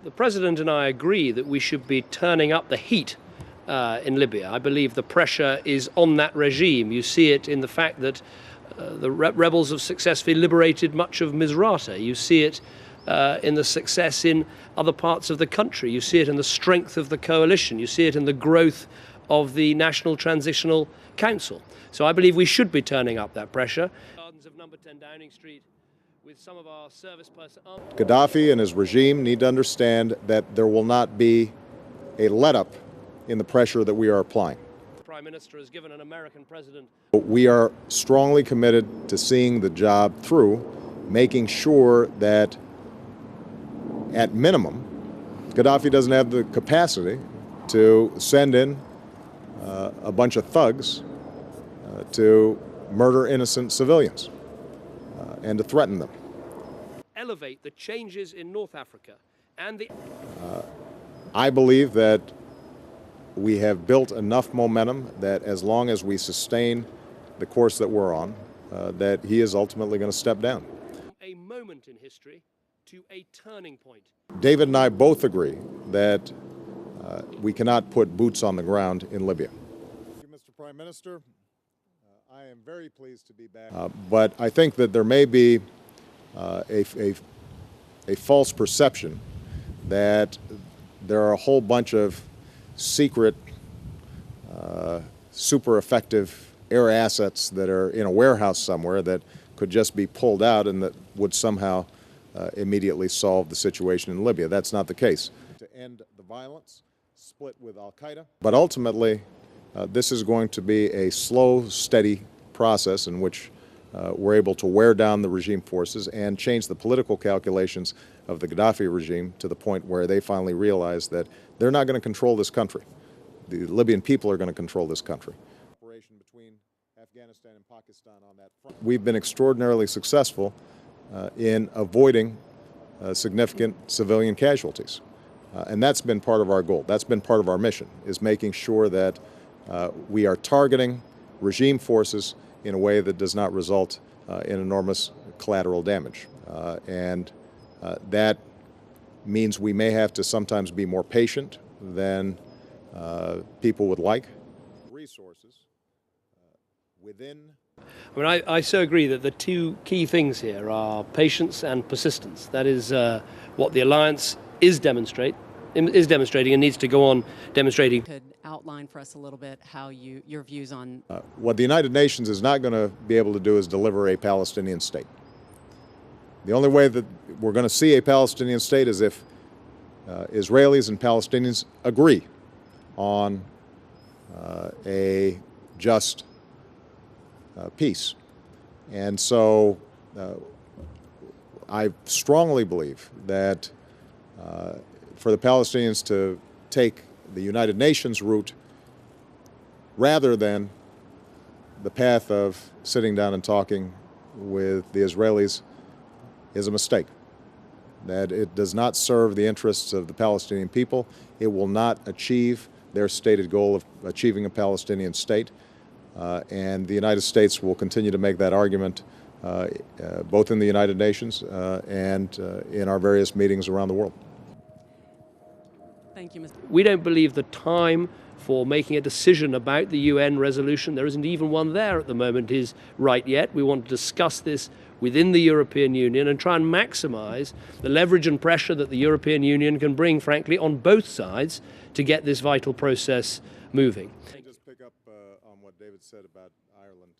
The President and I agree that we should be turning up the heat in Libya. I believe the pressure is on that regime. You see it in the fact that the rebels have successfully liberated much of Misrata. You see it in the success in other parts of the country. You see it in the strength of the coalition. You see it in the growth of the National Transitional Council. So I believe we should be turning up that pressure. Gardens of number 10 Downing Street with some of our service personnel. Gadhafi and his regime need to understand that there will not be a let-up in the pressure that we are applying. The Prime Minister has given an American president. We are strongly committed to seeing the job through, making sure that, at minimum, Gadhafi doesn't have the capacity to send in a bunch of thugs to murder innocent civilians and to threaten them. Elevate the changes in North Africa and the... I believe that we have built enough momentum that as long as we sustain the course that we're on, that he is ultimately going to step down. A moment in history to a turning point. David and I both agree that we cannot put boots on the ground in Libya. Thank you, Mr. Prime Minister. I am very pleased to be back. But I think that there may be a false perception that there are a whole bunch of secret, super effective air assets that are in a warehouse somewhere that could just be pulled out and that would somehow immediately solve the situation in Libya. That's not the case. To end the violence, split with al-Qaeda. But ultimately, this is going to be a slow, steady process in which we're able to wear down the regime forces and change the political calculations of the Gadhafi regime to the point where they finally realize that they're not going to control this country. The Libyan people are going to control this country. Cooperation between Afghanistan and Pakistan on that front. We've been extraordinarily successful in avoiding significant civilian casualties. And that's been part of our goal. That's been part of our mission, is making sure that we are targeting regime forces in a way that does not result in enormous collateral damage. And that means we may have to sometimes be more patient than people would like. Resources within... I mean, I so agree that the two key things here are patience and persistence. That is what the alliance is demonstrating and needs to go on demonstrating. Could outline for us a little bit how your views on... What the United Nations is not going to be able to do is deliver a Palestinian state. The only way that we're going to see a Palestinian state is if Israelis and Palestinians agree on a just peace. And so I strongly believe that for the Palestinians to take the United Nations route rather than the path of sitting down and talking with the Israelis is a mistake. That it does not serve the interests of the Palestinian people. It will not achieve their stated goal of achieving a Palestinian state. And the United States will continue to make that argument both in the United Nations and in our various meetings around the world. Thank you, Mr. We don't believe the time for making a decision about the UN resolution, there isn't even one there at the moment, is right yet. We want to discuss this within the European Union and try and maximize the leverage and pressure that the European Union can bring, frankly, on both sides to get this vital process moving. Just pick up on what David said about Ireland.